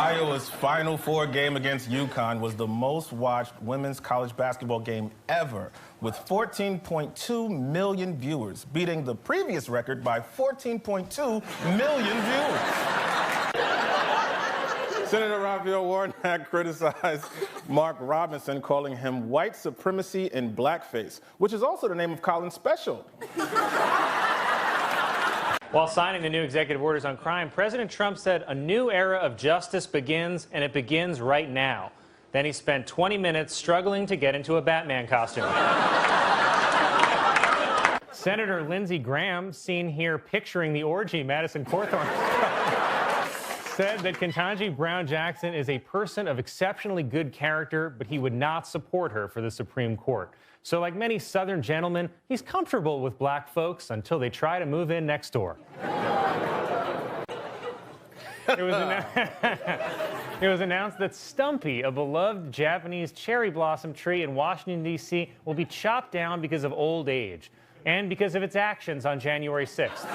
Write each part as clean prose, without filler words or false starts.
Iowa's Final Four game against UConn was the most watched women's college basketball game ever, with 14.2 million viewers, beating the previous record by 14.2 million viewers. Senator Raphael Warnock criticized Mark Robinson, calling him white supremacy in blackface, which is also the name of Colin's special. While signing the new executive orders on crime, President Trump said a new era of justice begins, and it begins right now. Then he spent 20 minutes struggling to get into a Batman costume. Senator Lindsey Graham, seen here picturing the orgy Madison Cawthorn, said that Ketanji Brown Jackson is a person of exceptionally good character, but he would not support her for the Supreme Court. So like many Southern gentlemen, he's comfortable with black folks until they try to move in next door. It was announced that Stumpy, a beloved Japanese cherry blossom tree in Washington, D.C., will be chopped down because of old age and because of its actions on January 6th.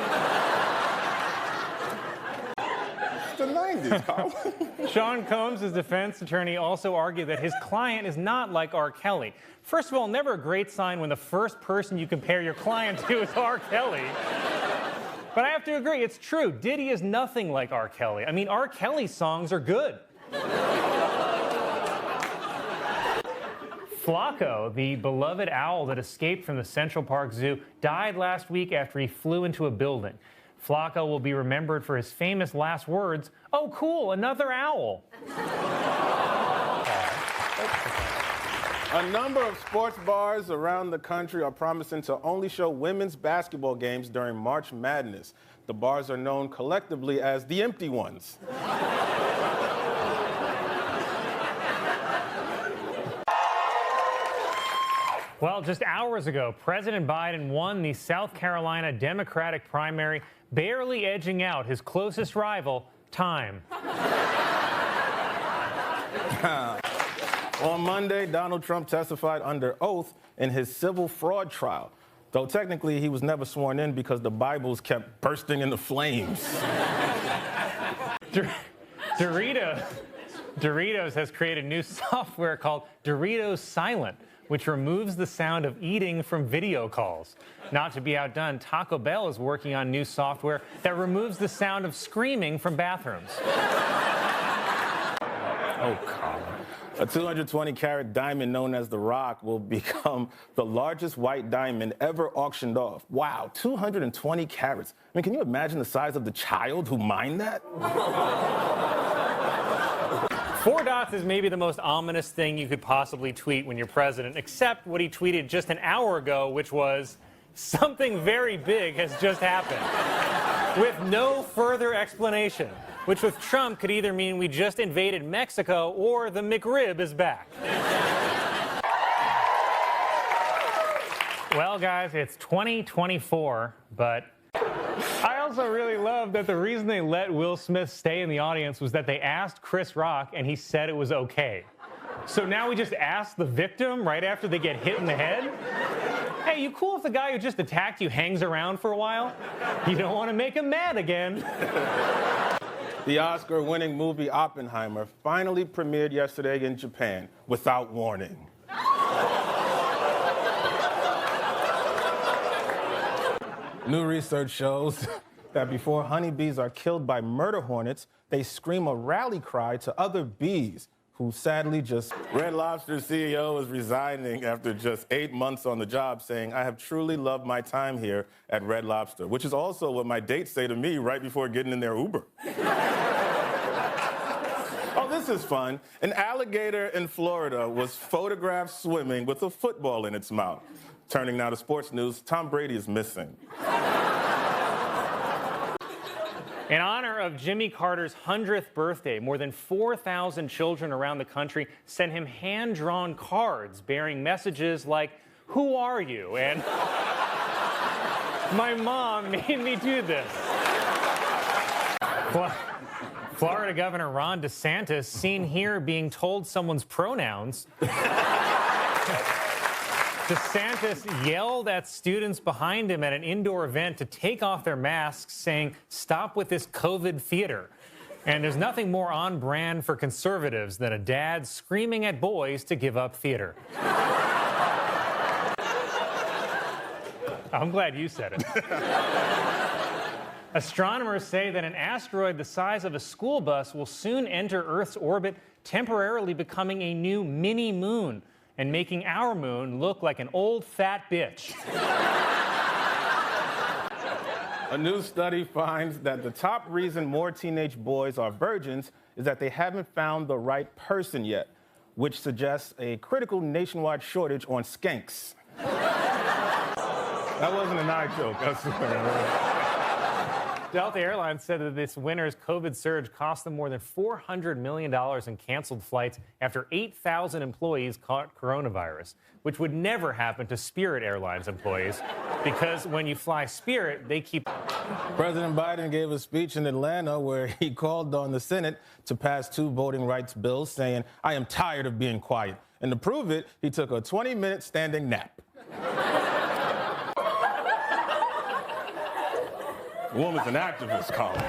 The 90s, Colin. Sean Combs, his defense attorney, also argued that his client is not like R. Kelly. First of all, never a great sign when the first person you compare your client to is R. Kelly. But I have to agree, it's true. Diddy is nothing like R. Kelly. I mean, R. Kelly's songs are good. Flacco, the beloved owl that escaped from the Central Park Zoo, died last week after he flew into a building. Flacco will be remembered for his famous last words, "Oh, cool, another owl." A number of sports bars around the country are promising to only show women's basketball games during March Madness. The bars are known collectively as the empty ones. Well, just hours ago, President Biden won the South Carolina Democratic primary, barely edging out his closest rival, Time. On Monday, Donald Trump testified under oath in his civil fraud trial, though technically he was never sworn in because the Bibles kept bursting into flames. Doritos has created new software called Doritos Silent, which removes the sound of eating from video calls. Not to be outdone, Taco Bell is working on new software that removes the sound of screaming from bathrooms. Oh, Colin. A 220-carat diamond known as the Rock will become the largest white diamond ever auctioned off. Wow, 220 carats. I mean, can you imagine the size of the child who mined that? 4 dots is maybe the most ominous thing you could possibly tweet when you're president, except what he tweeted just an hour ago, which was, "Something very big has just happened," with no further explanation, which with Trump could either mean we just invaded Mexico or the McRib is back. Well, guys, it's 2024, but I also really love that the reason they let Will Smith stay in the audience was that they asked Chris Rock and he said it was okay. So now we just ask the victim right after they get hit in the head? Hey, you cool if the guy who just attacked you hangs around for a while? You don't want to make him mad again. The Oscar-winning movie Oppenheimer finally premiered yesterday in Japan without warning. New research shows that before honeybees are killed by murder hornets, they scream a rally cry to other bees who sadly just... Red Lobster's CEO is resigning after just 8 months on the job, saying, "I have truly loved my time here at Red Lobster," which is also what my dates say to me right before getting in their Uber. Oh, this is fun. An alligator in Florida was photographed swimming with a football in its mouth. Turning now to sports news, Tom Brady is missing. In honor of Jimmy Carter's 100th birthday, more than 4,000 children around the country sent him hand-drawn cards bearing messages like, "Who are you?" and "My mom made me do this." Florida Governor Ron DeSantis, seen here being told someone's pronouns. DeSantis yelled at students behind him at an indoor event to take off their masks, saying, "Stop with this COVID theater." And there's nothing more on brand for conservatives than a dad screaming at boys to give up theater. I'm glad you said it. Astronomers say that an asteroid the size of a school bus will soon enter Earth's orbit, temporarily becoming a new mini-moon and making our moon look like an old fat bitch. A new study finds that the top reason more teenage boys are virgins is that they haven't found the right person yet, which suggests a critical nationwide shortage on skanks. That wasn't an eye joke, I swear. Delta Airlines said that this winter's COVID surge cost them more than $400 million in canceled flights after 8,000 employees caught coronavirus, which would never happen to Spirit Airlines employees because when you fly Spirit, they keep... President Biden gave a speech in Atlanta where he called on the Senate to pass 2 voting rights bills, saying, "I am tired of being quiet." And to prove it, he took a 20-minute standing nap. The woman's an activist, Colin.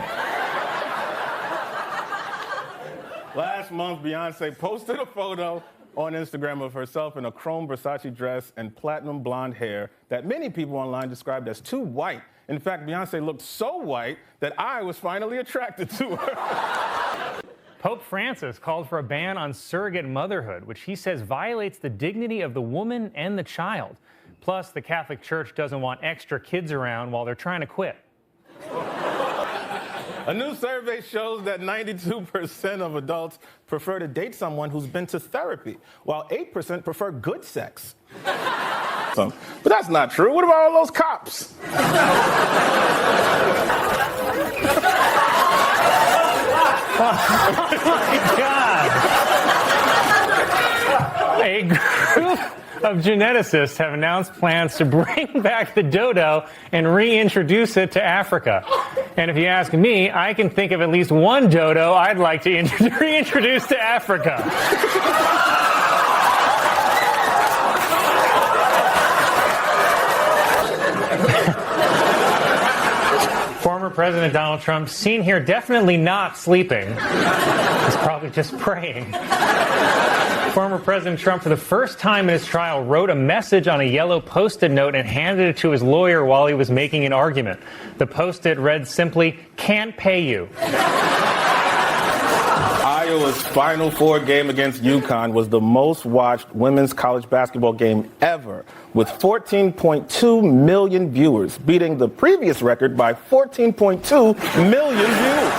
Last month, Beyonce posted a photo on Instagram of herself in a chrome Versace dress and platinum blonde hair that many people online described as too white. In fact, Beyonce looked so white that I was finally attracted to her. Pope Francis called for a ban on surrogate motherhood, which he says violates the dignity of the woman and the child. Plus, the Catholic Church doesn't want extra kids around while they're trying to quit. A new survey shows that 92% of adults prefer to date someone who's been to therapy, while 8% prefer good sex. But that's not true. What about all those cops? Oh my God! A group of geneticists have announced plans to bring back the dodo and reintroduce it to Africa. And if you ask me, I can think of at least one dodo I'd like to reintroduce to Africa. Former President Donald Trump, seen here definitely not sleeping. He's probably just praying. Former President Trump, for the first time in his trial, wrote a message on a yellow Post-it note and handed it to his lawyer while he was making an argument. The Post-it read simply, "Can't pay you." Iowa's Final Four game against UConn was the most watched women's college basketball game ever, with 14.2 million viewers, beating the previous record by 14.2 million viewers.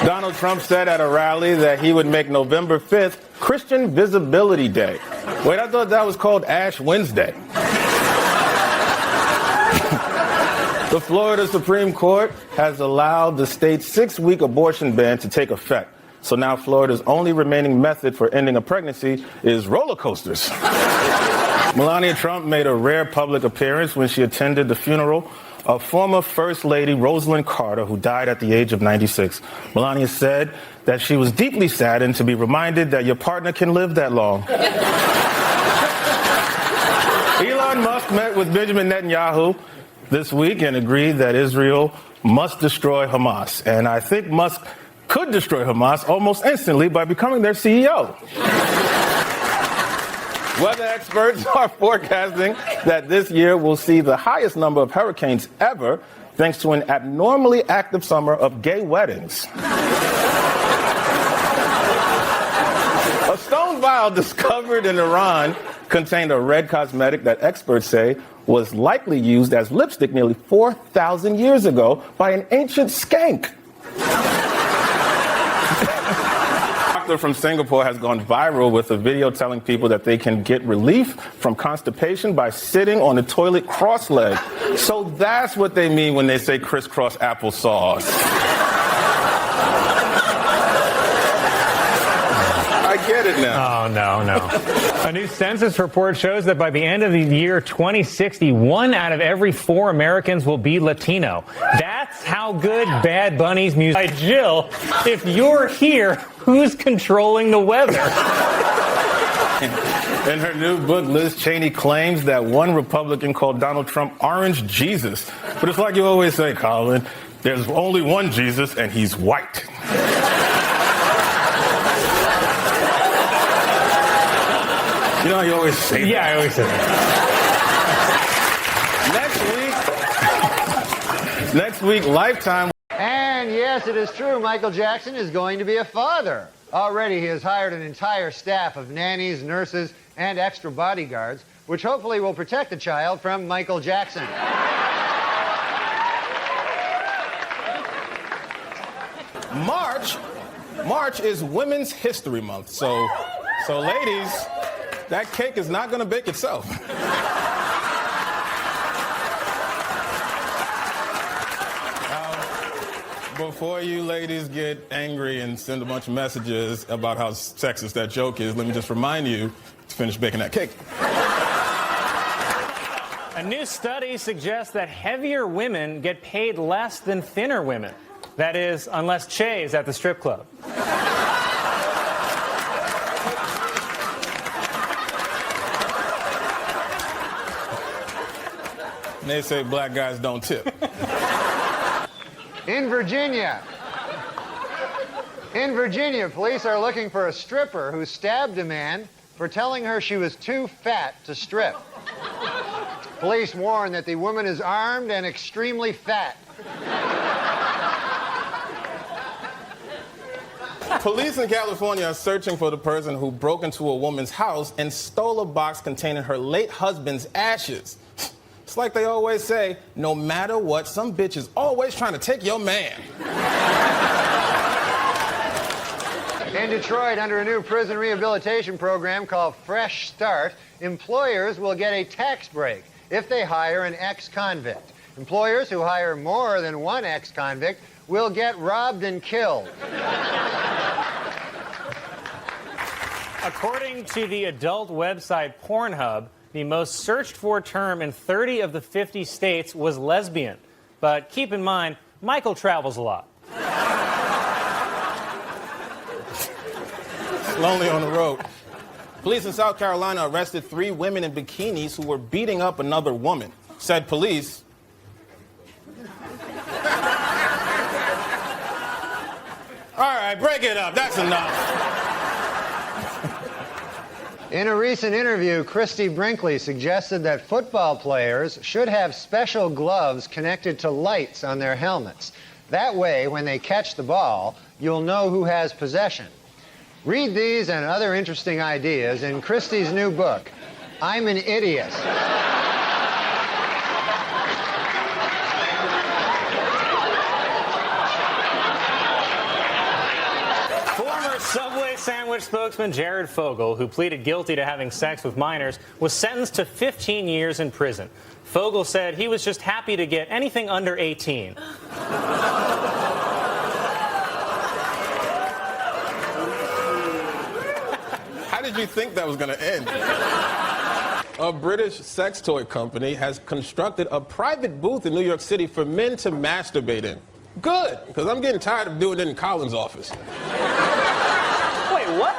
Donald Trump said at a rally that he would make November 5th Christian Visibility Day. Wait, I thought that was called Ash Wednesday. The Florida Supreme Court has allowed the state's 6-week abortion ban to take effect. So now Florida's only remaining method for ending a pregnancy is roller coasters. Melania Trump made a rare public appearance when she attended the funeral of former First Lady Rosalind Carter, who died at the age of 96. Melania said that she was deeply saddened to be reminded that your partner can live that long. Elon Musk met with Benjamin Netanyahu this week and agreed that Israel must destroy Hamas. And I think Musk could destroy Hamas almost instantly by becoming their CEO. Weather experts are forecasting that this year will see the highest number of hurricanes ever, thanks to an abnormally active summer of gay weddings. A stone vial discovered in Iran contained a red cosmetic that experts say was likely used as lipstick nearly 4,000 years ago by an ancient skank. From Singapore has gone viral with a video telling people that they can get relief from constipation by sitting on the toilet cross-legged. So that's what they mean when they say crisscross applesauce. I get it now. Oh, no. A new census report shows that by the end of the year 2060, 1 out of every 4 Americans will be Latino. That's how good Bad Bunny's music. Hey, Jill, if you're here, who's controlling the weather? In her new book, Liz Cheney claims that one Republican called Donald Trump Orange Jesus. But it's like you always say, Colin, there's only one Jesus, and he's white. You know how you always say that? Yeah, I always say that. Next week, Lifetime. And yes, it is true, Michael Jackson is going to be a father. Already he has hired an entire staff of nannies, nurses, and extra bodyguards, which hopefully will protect the child from Michael Jackson. March is Women's History Month, so ladies, that cake is not going to bake itself. Before you ladies get angry and send a bunch of messages about how sexist that joke is, let me just remind you to finish baking that cake. A new study suggests that heavier women get paid less than thinner women. That is, unless Che is at the strip club. They say black guys don't tip. In Virginia, police are looking for a stripper who stabbed a man for telling her she was too fat to strip. Police warn that the woman is armed and extremely fat. Police in California are searching for the person who broke into a woman's house and stole a box containing her late husband's ashes. It's like they always say, no matter what, some bitch is always trying to take your man. In Detroit, under a new prison rehabilitation program called Fresh Start, employers will get a tax break if they hire an ex-convict. Employers who hire more than one ex-convict will get robbed and killed. According to the adult website Pornhub, the most searched for term in 30 of the 50 states was lesbian. But keep in mind, Michael travels a lot. Lonely on the road. Police in South Carolina arrested 3 women in bikinis who were beating up another woman. Said police, all right, break it up. That's enough. In a recent interview, Christy Brinkley suggested that football players should have special gloves connected to lights on their helmets. That way, when they catch the ball, you'll know who has possession. Read these and other interesting ideas in Christy's new book, I'm an Idiot. Subway sandwich spokesman Jared Fogle, who pleaded guilty to having sex with minors, was sentenced to 15 years in prison. Fogle said he was just happy to get anything under 18. How did you think that was going to end? A British sex toy company has constructed a private booth in New York City for men to masturbate in. Good, because I'm getting tired of doing it in Colin's office. Wait, what?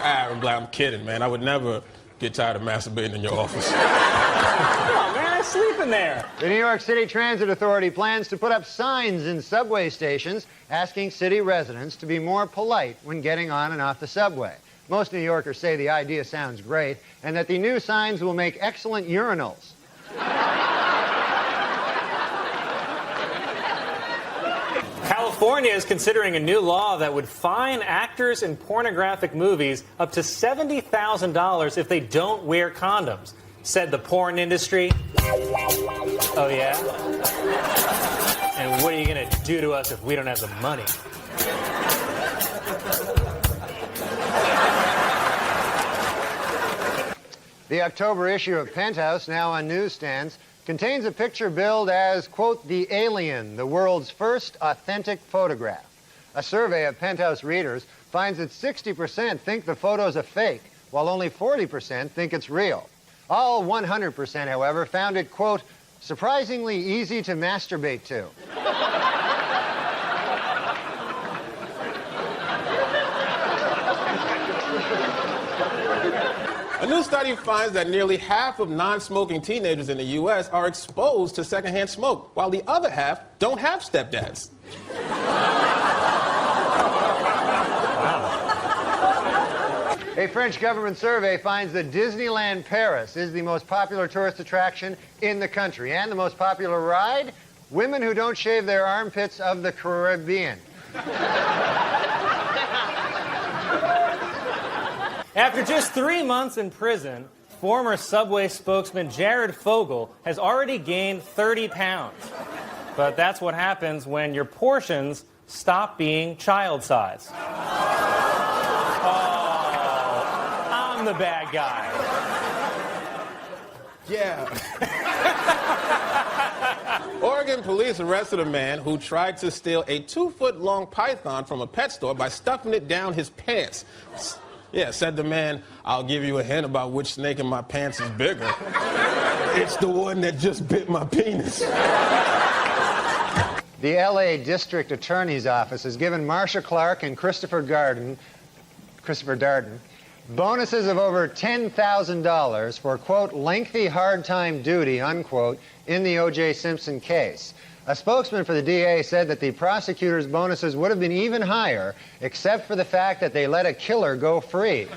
I'm kidding, man. I would never get tired of masturbating in your office. Come on, man, I sleep in there. The New York City Transit Authority plans to put up signs in subway stations asking city residents to be more polite when getting on and off the subway. Most New Yorkers say the idea sounds great and that the new signs will make excellent urinals. California is considering a new law that would fine actors in pornographic movies up to $70,000 if they don't wear condoms, said the porn industry. Oh, yeah? And what are you going to do to us if we don't have the money? The October issue of Penthouse, now on newsstands, contains a picture billed as, quote, the alien, the world's first authentic photograph. A survey of Penthouse readers finds that 60% think the photo's a fake, while only 40% think it's real. All 100%, however, found it, quote, surprisingly easy to masturbate to. A new study finds that nearly half of non-smoking teenagers in the U.S. are exposed to secondhand smoke, while the other half don't have stepdads. A French government survey finds that Disneyland Paris is the most popular tourist attraction in the country. And the most popular ride? Women who don't shave their armpits of the Caribbean. After just 3 months in prison, former Subway spokesman Jared Fogle has already gained 30 pounds. But that's what happens when your portions stop being child size. I'm the bad guy. Yeah. Oregon police arrested a man who tried to steal a 2-foot-long python from a pet store by stuffing it down his pants. Yeah, said the man, "I'll give you a hint about which snake in my pants is bigger. It's the one that just bit my penis." The L.A. District Attorney's Office has given Marsha Clark and Christopher Darden bonuses of over $10,000 for, quote, lengthy hard time duty, unquote, in the O.J. Simpson case. A spokesman for the DA said that the prosecutor's bonuses would have been even higher, except for the fact that they let a killer go free.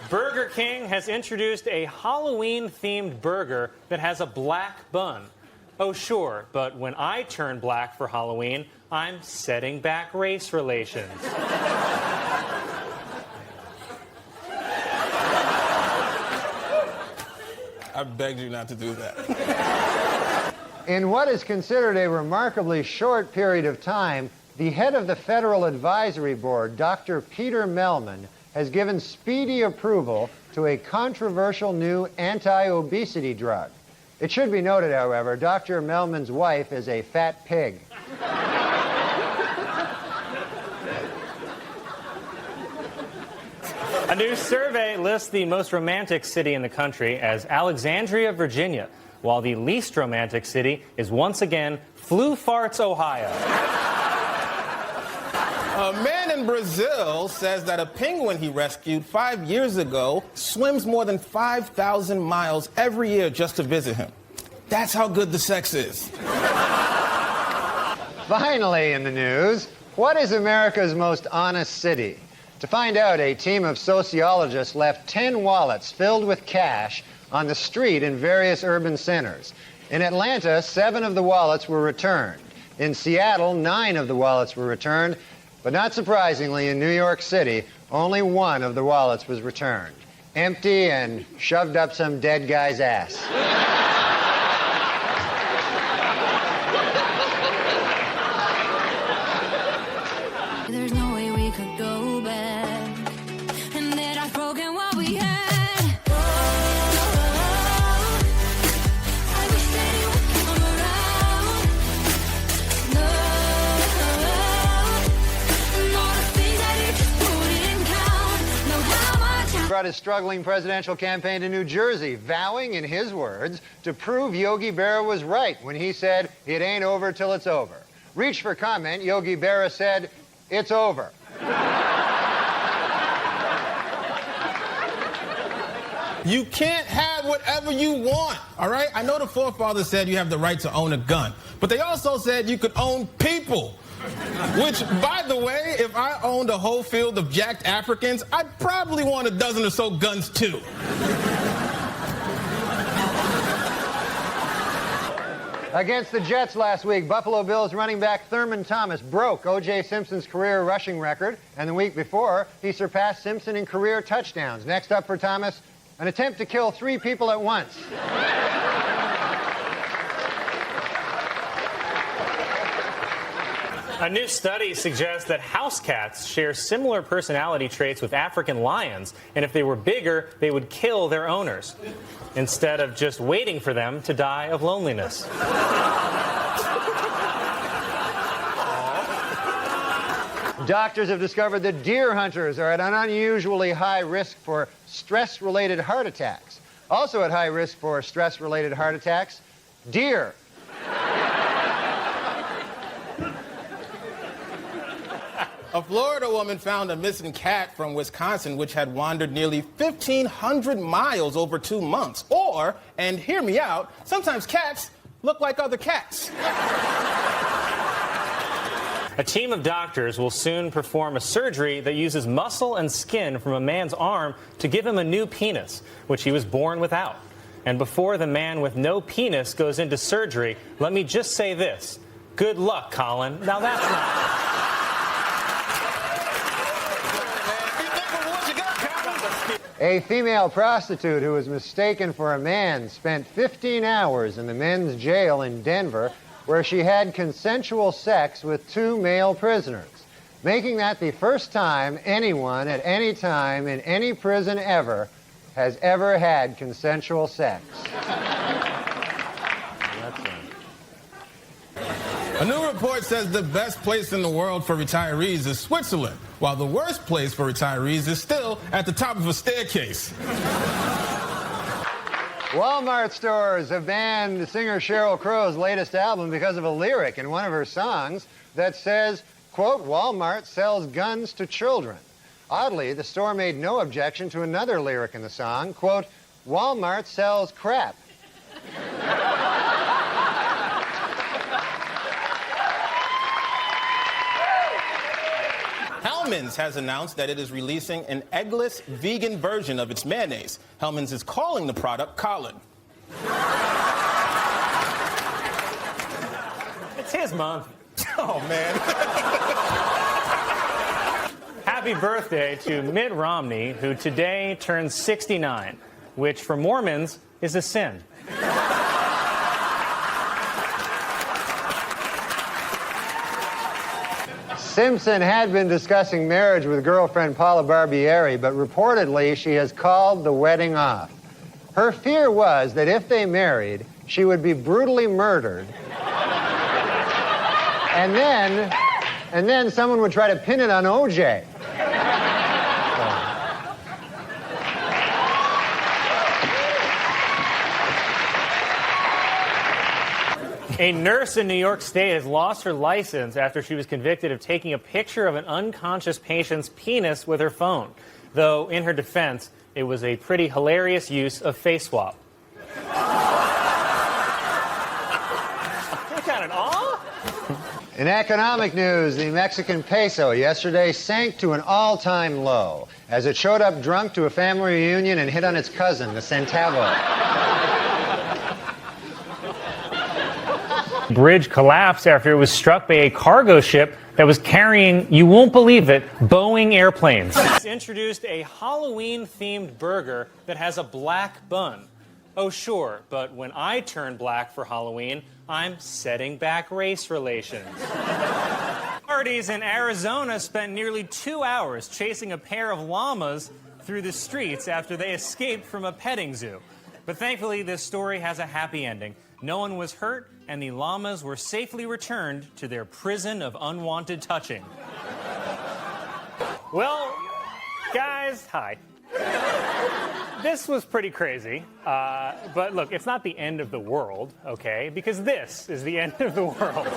Burger King has introduced a Halloween-themed burger that has a black bun. Oh, sure, but when I turn black for Halloween, I'm setting back race relations. I begged you not to do that. In what is considered a remarkably short period of time, the head of the Federal Advisory Board, Dr. Peter Mellman, has given speedy approval to a controversial new anti-obesity drug. It should be noted, however, Dr. Mellman's wife is a fat pig. A new survey lists the most romantic city in the country as Alexandria, Virginia, while the least romantic city is once again Flu Farts, Ohio. A man in Brazil says that a penguin he rescued 5 years ago swims more than 5,000 miles every year just to visit him. That's how good the sex is. Finally in the news, what is America's most honest city? To find out, a team of sociologists left 10 wallets filled with cash on the street in various urban centers. In Atlanta, 7 of the wallets were returned. In Seattle, 9 of the wallets were returned. But not surprisingly, in New York City, only 1 of the wallets was returned. Empty and shoved up some dead guy's ass. There's no way we could go back, and that I've broken what we had. I wish that you would come around. No, and all the things that you just couldn't count. Know how much I Brought his struggling presidential campaign to New Jersey, vowing, in his words, to prove Yogi Berra was right when he said, "It ain't over till it's over." Reached for comment, Yogi Berra said, "It's over." You can't have whatever you want, all right? I know the forefathers said you have the right to own a gun, but they also said you could own people. Which, by the way, if I owned a whole field of jacked Africans, I'd probably want a dozen or so guns too. Against the Jets last week, Buffalo Bills running back Thurman Thomas broke O.J. Simpson's career rushing record, and the week before, he surpassed Simpson in career touchdowns. Next up for Thomas, an attempt to kill 3 people at once. A new study suggests that house cats share similar personality traits with African lions, and if they were bigger, they would kill their owners, instead of just waiting for them to die of loneliness. Doctors have discovered that deer hunters are at an unusually high risk for stress-related heart attacks. Also at high risk for stress-related heart attacks, deer. A Florida woman found a missing cat from Wisconsin which had wandered nearly 1,500 miles over 2 months. Or, and hear me out, sometimes cats look like other cats. A team of doctors will soon perform a surgery that uses muscle and skin from a man's arm to give him a new penis, which he was born without. And before the man with no penis goes into surgery, let me just say this. Good luck, Colin. Now that's not... A female prostitute who was mistaken for a man spent 15 hours in the men's jail in Denver, where she had consensual sex with 2 male prisoners, making that the first time anyone at any time in any prison ever has ever had consensual sex. A new report says the best place in the world for retirees is Switzerland, while the worst place for retirees is still at the top of a staircase. Walmart stores have banned singer Sheryl Crow's latest album because of a lyric in one of her songs that says, quote, Walmart sells guns to children. Oddly, the store made no objection to another lyric in the song, quote, Walmart sells crap. Hellmann's has announced that it is releasing an eggless vegan version of its mayonnaise. Hellmann's is calling the product Colin. It's his month. Oh, man. Happy birthday to Mitt Romney, who today turns 69, which for Mormons is a sin. Simpson had been discussing marriage with girlfriend Paula Barbieri, but reportedly she has called the wedding off. Her fear was that if they married, she would be brutally murdered. And then someone would try to pin it on OJ. A nurse in New York State has lost her license after she was convicted of taking a picture of an unconscious patient's penis with her phone. Though, in her defense, it was a pretty hilarious use of face swap. Look at it all. In economic news, the Mexican peso yesterday sank to an all-time low as it showed up drunk to a family reunion and hit on its cousin, the centavo. Bridge collapsed after it was struck by a cargo ship that was carrying, you won't believe it, Boeing airplanes. It's introduced a Halloween-themed burger that has a black bun. Oh, sure, but when I turn black for Halloween, I'm setting back race relations. Parties in Arizona spent nearly 2 hours chasing a pair of llamas through the streets after they escaped from a petting zoo. But thankfully, this story has a happy ending. No one was hurt, and the llamas were safely returned to their prison of unwanted touching. Well, guys, hi. This was pretty crazy, but look, it's not the end of the world, okay? Because this is the end of the world.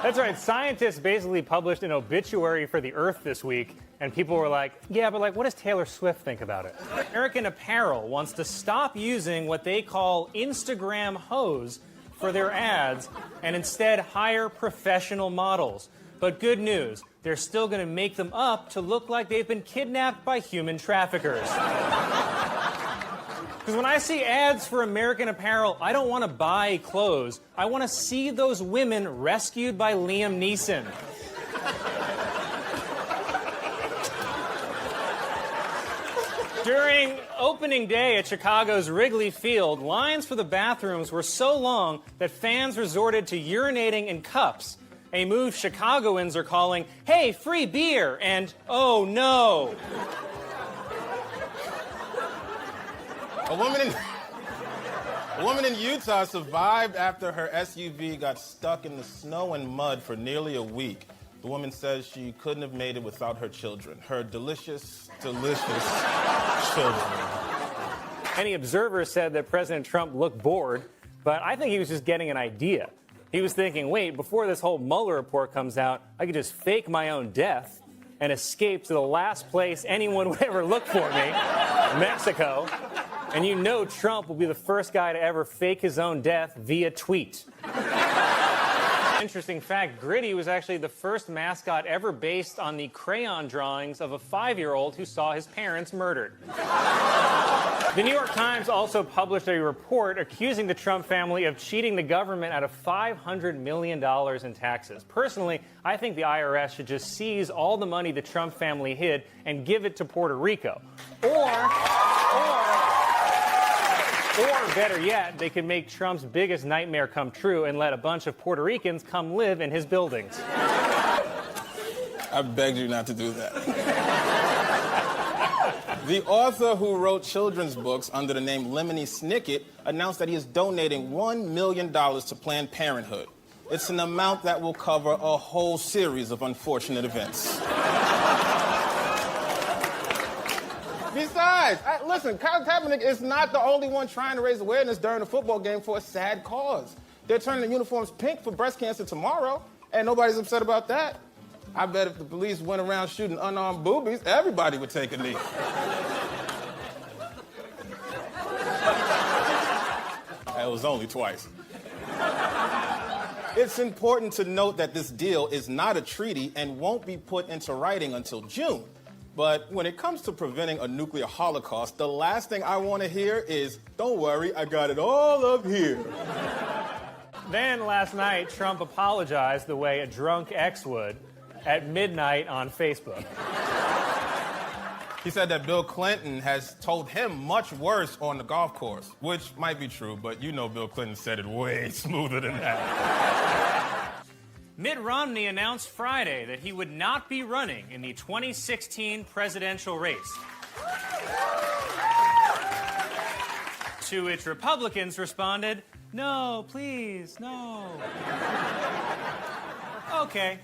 That's right, scientists basically published an obituary for the Earth this week, and people were like, yeah, but like, what does Taylor Swift think about it? American Apparel wants to stop using what they call Instagram hoes for their ads and instead hire professional models. But good news, they're still going to make them up to look like they've been kidnapped by human traffickers. Because when I see ads for American Apparel, I don't want to buy clothes. I want to see those women rescued by Liam Neeson. During opening day at Chicago's Wrigley Field, lines for the bathrooms were so long that fans resorted to urinating in cups, a move Chicagoans are calling, hey, free beer, and oh no. A woman in Utah survived after her SUV got stuck in the snow and mud for nearly a week. The woman says she couldn't have made it without her children. Her delicious, delicious children. Many observers said that President Trump looked bored, but I think he was just getting an idea. He was thinking, wait, before this whole Mueller report comes out, I could just fake my own death. and escape to the last place anyone would ever look for me, Mexico. And you know Trump will be the first guy to ever fake his own death via tweet. Interesting fact, Gritty was actually the first mascot ever based on the crayon drawings of a 5-year-old who saw his parents murdered. The New York Times also published a report accusing the Trump family of cheating the government out of $500 million in taxes. Personally, I think the IRS should just seize all the money the Trump family hid and give it to Puerto Rico. Or better yet, they could make Trump's biggest nightmare come true and let a bunch of Puerto Ricans come live in his buildings. I begged you not to do that. The author who wrote children's books under the name Lemony Snicket announced that he is donating $1 million to Planned Parenthood. It's an amount that will cover a whole series of unfortunate events. Besides, listen, Colin Kaepernick is not the only one trying to raise awareness during a football game for a sad cause. They're turning the uniforms pink for breast cancer tomorrow, and nobody's upset about that. I bet if the police went around shooting unarmed boobies, everybody would take a knee. It was only twice. It's important to note that this deal is not a treaty and won't be put into writing until June. But when it comes to preventing a nuclear holocaust, the last thing I want to hear is, don't worry, I got it all up here. Then last night, Trump apologized the way a drunk ex would at midnight on Facebook. He said that Bill Clinton has told him much worse on the golf course, which might be true, but you know Bill Clinton said it way smoother than that. Mitt Romney announced Friday that he would not be running in the 2016 presidential race. To which Republicans responded, "No, please, no." Okay.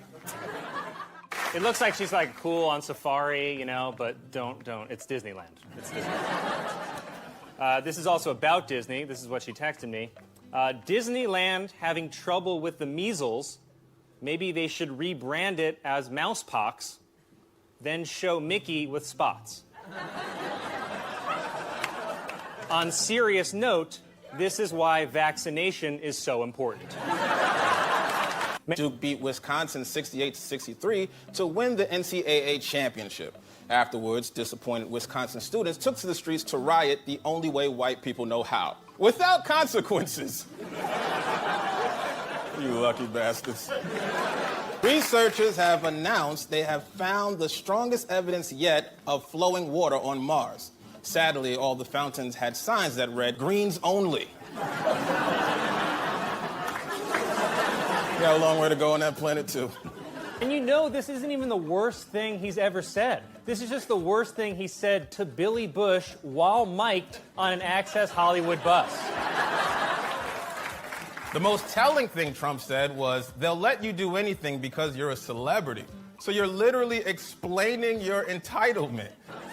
It looks like she's like cool on safari, you know, but don't. It's Disneyland. It's Disneyland. This is also about Disney. This is what she texted me. Disneyland having trouble with the measles. Maybe they should rebrand it as Mousepox, then show Mickey with spots. On serious note, this is why vaccination is so important. Duke beat Wisconsin 68-63 to win the NCAA championship. Afterwards, disappointed Wisconsin students took to the streets to riot the only way white people know how, without consequences. You lucky bastards. Researchers have announced they have found the strongest evidence yet of flowing water on Mars. Sadly, all the fountains had signs that read, "Greens only." Got a long way to go on that planet, too. And you know this isn't even the worst thing he's ever said. This is just the worst thing he said to Billy Bush while mic'd on an Access Hollywood bus. The most telling thing Trump said was, they'll let you do anything because you're a celebrity. So you're literally explaining your entitlement.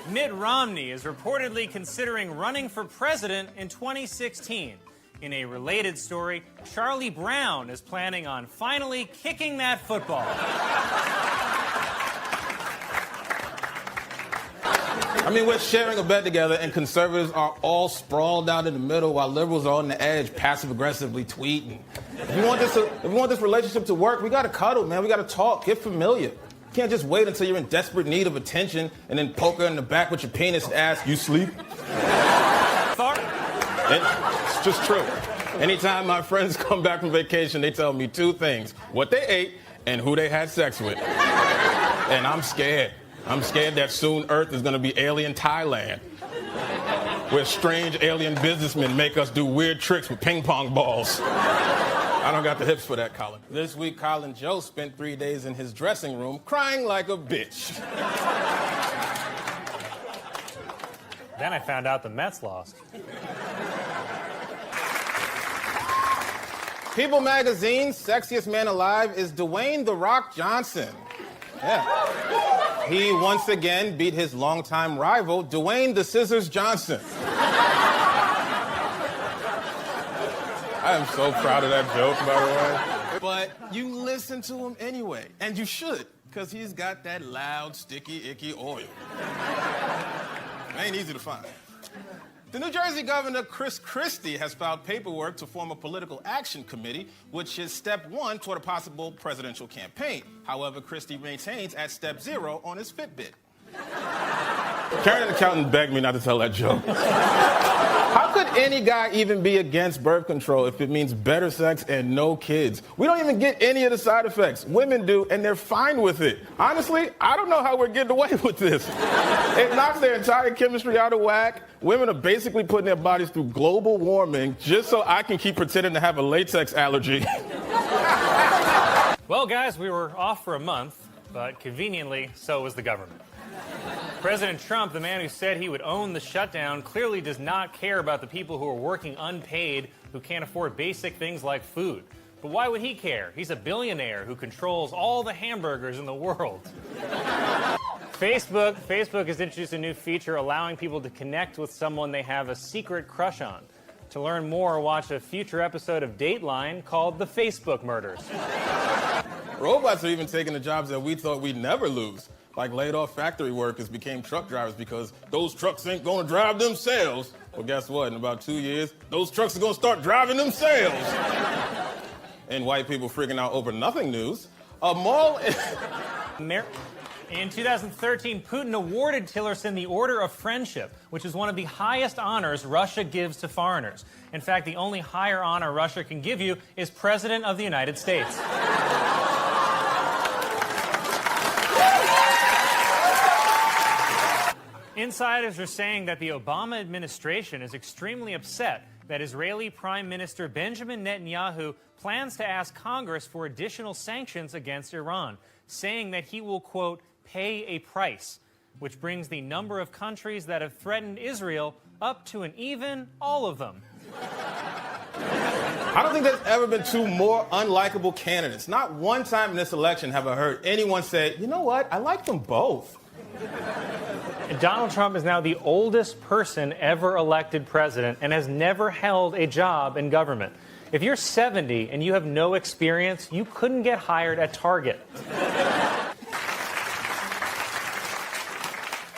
Mitt Romney is reportedly considering running for president in 2016. In a related story, Charlie Brown is planning on finally kicking that football. I mean, we're sharing a bed together, and conservatives are all sprawled out in the middle while liberals are on the edge, passive-aggressively tweeting. If you want this relationship to work, we got to cuddle, man. We got to talk, get familiar. You can't just wait until you're in desperate need of attention and then poke her in the back with your penis and ask, "You sleep?" It's just true. Anytime my friends come back from vacation, they tell me two things: what they ate and who they had sex with. And I'm scared. I'm scared that soon Earth is going to be alien Thailand, where strange alien businessmen make us do weird tricks with ping pong balls. I don't got the hips for that, Colin. This week, Colin Joe spent 3 days in his dressing room crying like a bitch. Then I found out the Mets lost. People Magazine's sexiest man alive is Dwayne "The Rock" Johnson. Yeah. He once again beat his longtime rival, Dwayne "The Scissors" Johnson. I am so proud of that joke, by the way. But you listen to him anyway, and you should, Because he's got that loud, sticky, icky oil. It ain't easy to find. The New Jersey Governor, Chris Christie, has filed paperwork to form a political action committee, which is step one toward a possible presidential campaign. However, Christie maintains at step 0 on his Fitbit. Karen, the accountant, begged me not to tell that joke. How could any guy even be against birth control if it means better sex and no kids? We don't even get any of the side effects. Women do, and they're fine with it. Honestly, I don't know how we're getting away with this. It knocks their entire chemistry out of whack. Women are basically putting their bodies through global warming just so I can keep pretending to have a latex allergy. Well, guys, we were off for a month, but conveniently, so was the government. President Trump, the man who said he would own the shutdown, clearly does not care about the people who are working unpaid, who can't afford basic things like food. But why would he care? He's a billionaire who controls all the hamburgers in the world. Facebook has introduced a new feature allowing people to connect with someone they have a secret crush on. To learn more, watch a future episode of Dateline called The Facebook Murders. Robots are even taking the jobs that we thought we'd never lose. Like laid-off factory workers became truck drivers because those trucks ain't gonna drive themselves. Well, guess what? In about 2 years, those trucks are gonna start driving themselves. And white people freaking out over nothing news. A mall... In 2013, Putin awarded Tillerson the Order of Friendship, which is one of the highest honors Russia gives to foreigners. In fact, the only higher honor Russia can give you is President of the United States. Insiders are saying that the Obama administration is extremely upset that Israeli Prime Minister Benjamin Netanyahu plans to ask Congress for additional sanctions against Iran, saying that he will, quote, pay a price, which brings the number of countries that have threatened Israel up to an even all of them. I don't think there's ever been two more unlikable candidates. Not one time in this election have I heard anyone say, you know what, I like them both. Donald Trump is now the oldest person ever elected president and has never held a job in government. If you're 70 and you have no experience, you couldn't get hired at Target.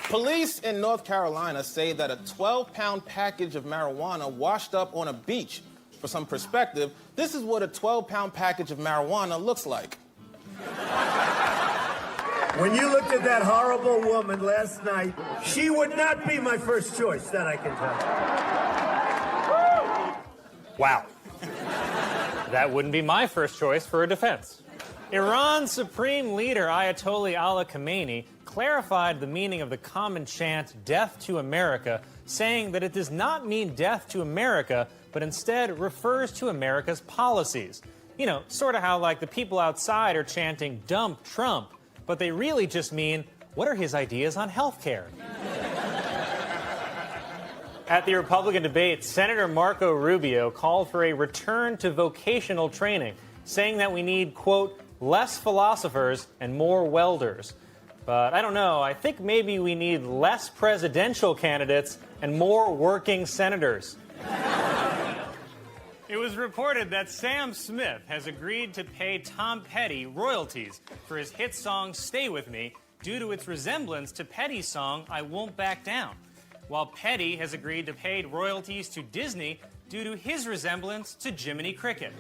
Police in North Carolina say that a 12-pound package of marijuana washed up on a beach. For some perspective, this is what a 12-pound package of marijuana looks like. When you looked at that horrible woman last night, she would not be my first choice, that I can tell you. Wow. That wouldn't be my first choice for a defense. Iran's supreme leader, Ayatollah Ali Khamenei, clarified the meaning of the common chant, "Death to America," saying that it does not mean death to America, but instead refers to America's policies. You know, sort of how, like, the people outside are chanting, "Dump Trump," but they really just mean, what are his ideas on health care? At the Republican debate, Senator Marco Rubio called for a return to vocational training, saying that we need, quote, less philosophers and more welders. But I don't know, I think maybe we need less presidential candidates and more working senators. It was reported that Sam Smith has agreed to pay Tom Petty royalties for his hit song Stay With Me due to its resemblance to Petty's song I Won't Back Down, while Petty has agreed to pay royalties to Disney due to his resemblance to Jiminy Cricket.